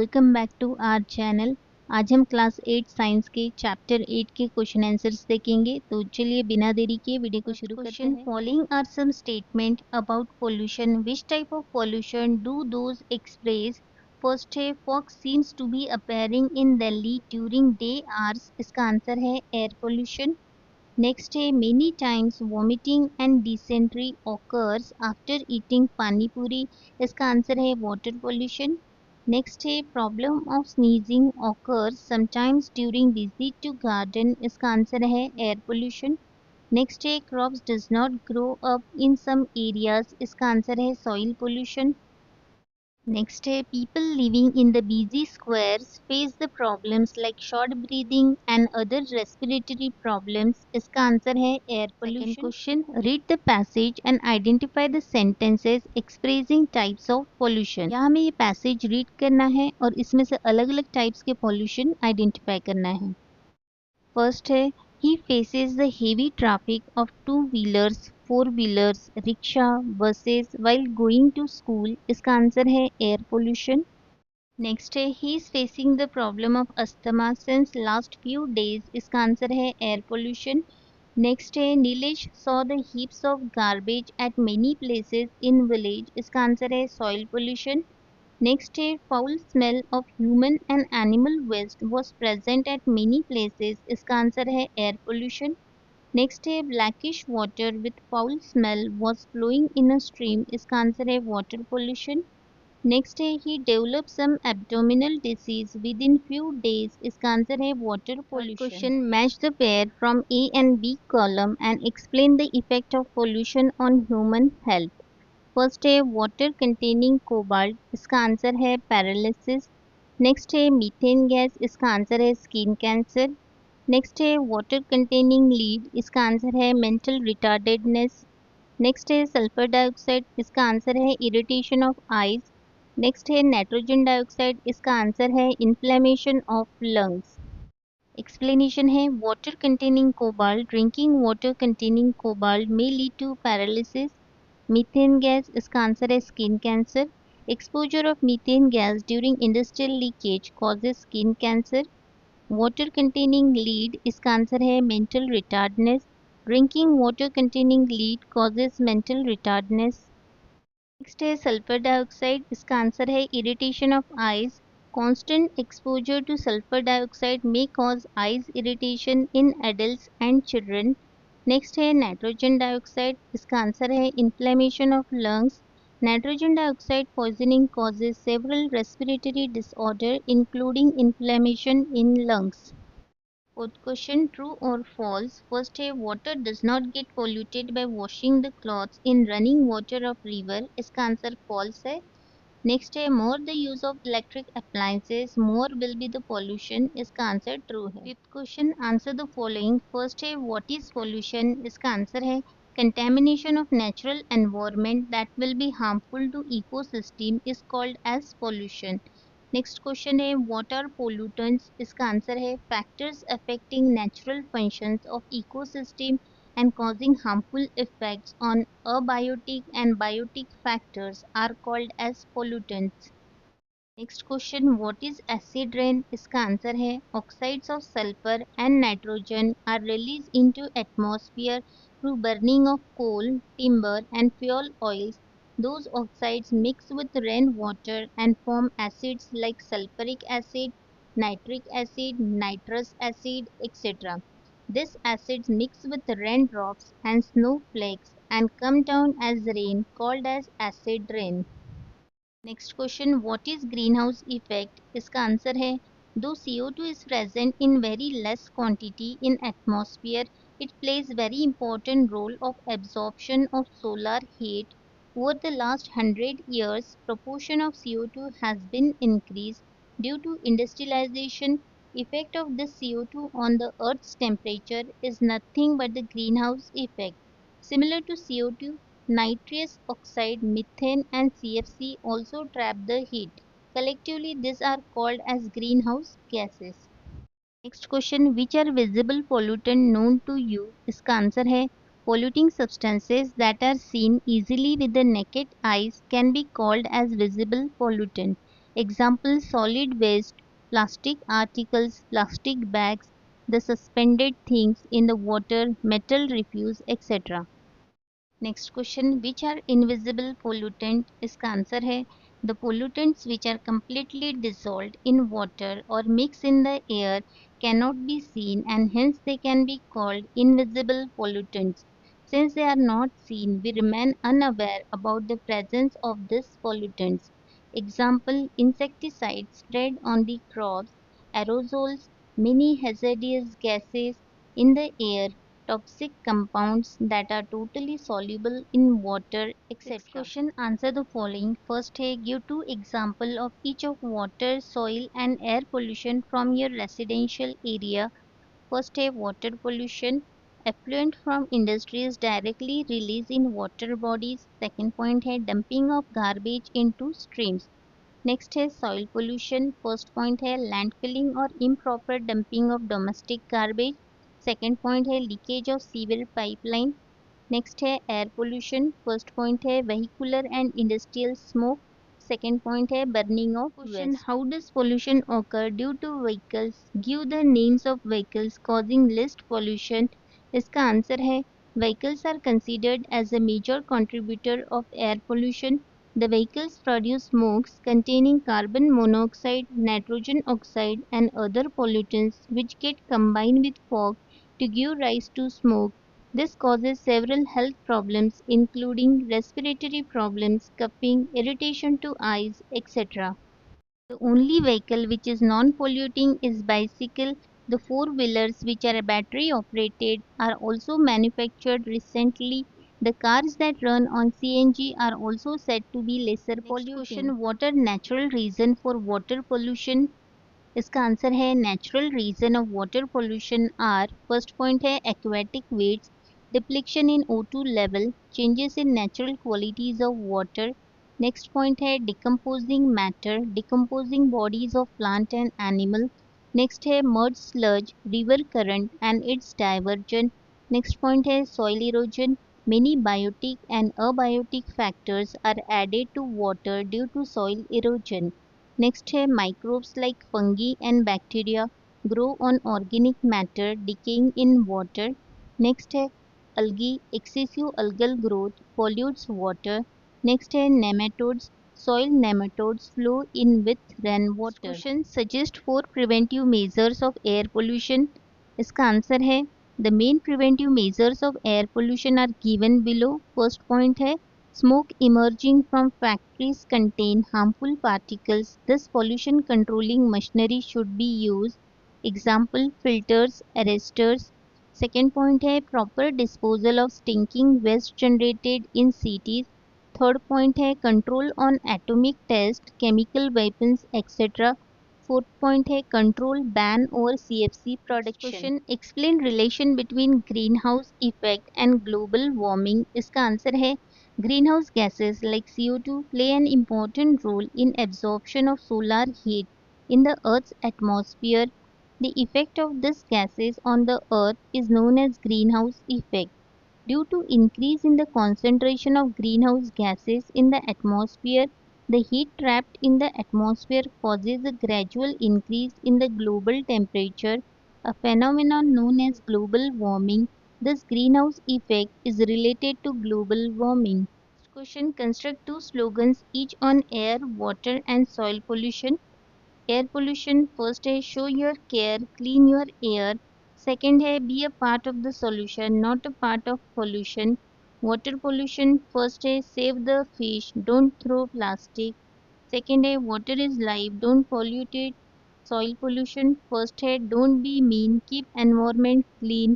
Welcome back to our channel. आज हम class 8 science के चैप्टर 8 के क्वेश्चन आंसर्स देखेंगे। तो चलिए बिना देरी के वीडियो को शुरू करते हैं। Following are some statement about pollution. Which type of pollution do those express? First है, fog seems to be appearing in Delhi during day hours. इसका आंसर है एयर पोल्यूशन। नेक्स्ट है, many times vomiting and dysentery occurs after eating pani puri. इसका answer है water pollution. Next है, problem of sneezing occurs sometimes during visit to garden. इसका answer है air pollution. Next है, crops does not grow up in some areas. इसका answer है soil pollution. Next है, people living in the busy squares face the problems like short breathing and other respiratory problems. इसका answer है air pollution. Question, read the passage and identify the sentences expressing types of pollution. यहाँ हमें ये passage read करना है और इसमें से अलग अलग टाइप्स के पोल्यूशन आइडेंटिफाई करना है। फर्स्ट है, he faces the heavy traffic of two-wheelers, four-wheelers, rickshaw, buses while going to school. इसका आंसर है air pollution. नेक्स्ट है, he is facing the problem of asthma since last few days. इसका answer है air pollution. Next है, Nilesh saw the heaps of garbage at many places in village. इसका answer है soil pollution. Next है, foul smell of human and animal waste was present at many places. इसका answer है air pollution. Next है, blackish water with foul smell was flowing in a stream. इसका answer है water pollution. Next है, he developed some abdominal disease within few days. इसका answer है water pollution. Question, match the pair from A and B column and explain the effect of pollution on human health. First है, water containing cobalt. इसका answer है paralysis. Next है, methane gas. इसका answer है skin cancer. Next है, water containing lead. इसका answer है mental रिटार्डेडनेस। Next है, सल्फर डाइऑक्साइड। इसका आंसर है इरिटेशन ऑफ आईज। नेक्स्ट है, नाइट्रोजन डाइऑक्साइड। इसका आंसर है इन्फ्लेमेशन ऑफ लंग्स। एक्सप्लेनेशन है, water containing cobalt, drinking water containing cobalt may lead to paralysis. Methane gas, इसका आंसर है skin cancer. Exposure of methane gas during industrial leakage causes skin cancer. Water containing lead, इसका answer है mental retardness. Drinking water containing lead causes mental retardness. Next है, sulphur dioxide. इसका answer है irritation of eyes. Constant exposure to sulfur dioxide may cause eyes irritation in adults and children. Next है, nitrogen dioxide. इसका answer है inflammation of lungs. Nitrogen dioxide poisoning causes several respiratory disorder including inflammation in lungs. Fourth question, true और false. First है, water does not gate polluted bye washing the clothes in running water of river. इसका answer false है। Next है, more the use of electric appliances more will be the pollution. इसका answer true है। Fifth question, answer the following. First है, what is pollution. इसका answer है contamination of natural environment that will be harmful to ecosystem is called as pollution. Next question है, what are pollutants. इसका answer है factors affecting natural functions of ecosystem and causing harmful effects on abiotic and biotic factors are called as pollutants. Next question, what is acid rain? इसका answer है oxides of sulfur and nitrogen are released into atmosphere through burning of coal, timber and fuel oils. Those oxides mix with rainwater and form acids like sulfuric acid, nitric acid, nitrous acid, etc. These acids mix with raindrops and snowflakes and come down as rain called as acid rain. Next question, what is greenhouse effect? इसका answer है, though CO2 is present in very less quantity in atmosphere, it plays very important role of absorption of solar heat. Over the last 100 years, proportion of CO2 has been increased due to industrialization. Effect of this CO2 on the Earth's temperature is nothing but the greenhouse effect. Similar to CO2, nitrous oxide, methane and CFC also trap the heat. Collectively, these are called as greenhouse gases. Next question, which are visible pollutant known to you? इसका answer है, polluting substances that are seen easily with the naked eyes can be called as visible pollutant. Example solid waste, plastic articles, plastic bags, the suspended things in the water, metal refuse, etc. Next question which are invisible pollutant, इसका answer है the pollutants which are completely dissolved in water or mix in the air cannot be seen and hence they can be called invisible pollutants. Since they are not seen, we remain unaware about the presence of these pollutants. Example insecticides sprayed on the crops, aerosols, many hazardous gases in the air, toxic compounds that are totally soluble in water, etc. Next question, answer the following. First है, give two example of each of water, soil and air pollution from your residential area. First है, water pollution. Effluent from industries directly released in water bodies. Second point है, dumping of garbage into streams. Next है soil pollution. First point है landfilling और improper dumping of domestic garbage. Second point है leakage of sewer pipeline. Next है air pollution. First point है vehicular and industrial smoke. Second point है burning of waste. How does pollution occur due to vehicles, give the names of vehicles causing least pollution. इसका answer है vehicles are considered as a major contributor of air pollution. The vehicles produce smokes containing carbon monoxide, nitrogen oxide, and other pollutants which get combined with fog to give rise to smoke. This causes several health problems including respiratory problems, coughing, irritation to eyes, etc. The only vehicle which is non-polluting is bicycle. The four-wheelers which are battery operated are also manufactured recently. The cars that run on CNG are also said to be lesser polluting. Next question, what are natural reason for water pollution? इसका answer है natural reason of water pollution are. First point है aquatic weeds, depletion in O2 level, changes in natural qualities of water. Next point है decomposing matter, decomposing bodies of plant and animal. Next है merge sludge, river current and its diversion. Next point है soil erosion. Many biotic and abiotic factors are added to water due to soil erosion. Next है microbes like fungi and bacteria grow on organic matter decaying in water. Next है algae, excessive algal growth pollutes water. Next है nematodes, soil nematodes flow in with rainwater. Question suggest four preventive measures of air pollution. इसका answer है the main preventive measures of air pollution are given below. First point है smoke emerging from factories contain harmful particles. Thus pollution controlling machinery should be used. Example filters, arresters. Second point है proper disposal of stinking waste generated in cities. Third point है control on atomic test, chemical weapons, etc. Fourth point है control ban over CFC production. Explain relation between green house effect and global warming. इसका answer है green house gases like CO2 play an important role in absorption of solar heat in the Earth's atmosphere. The effect of these gases on the Earth is known as greenhouse effect. Due to increase in the concentration of greenhouse gases in the atmosphere, the heat trapped in the atmosphere causes a gradual increase in the global temperature, a phenomenon known as global warming. This greenhouse effect is related to global warming. Next question, construct two slogans each on air, water and soil pollution. Air pollution first है show your care clean your air. Second है be a part of the solution not a part of pollution. Water pollution first है save the fish don't throw plastic. Second है water is life don't pollute it. Soil pollution first है don't be mean keep environment clean.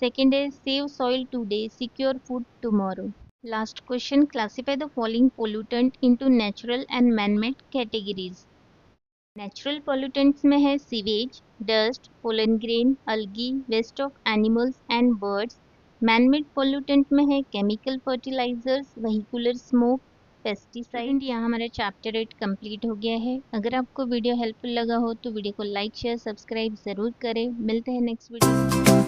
Second है save soil today secure food tomorrow. Last question, classify the following pollutant into natural and man-made categories. Natural pollutants में है sewage, dust, pollen grain, algae, waste of animals and birds. Man-made pollutant में है chemical fertilizers, vehicular smoke, pesticide. यहाँ हमारा chapter 8 complete हो गया है. अगर आपको वीडियो हेल्पफुल लगा हो तो वीडियो को लाइक शेयर सब्सक्राइब ज़रूर करें. मिलते हैं नेक्स्ट वीडियो.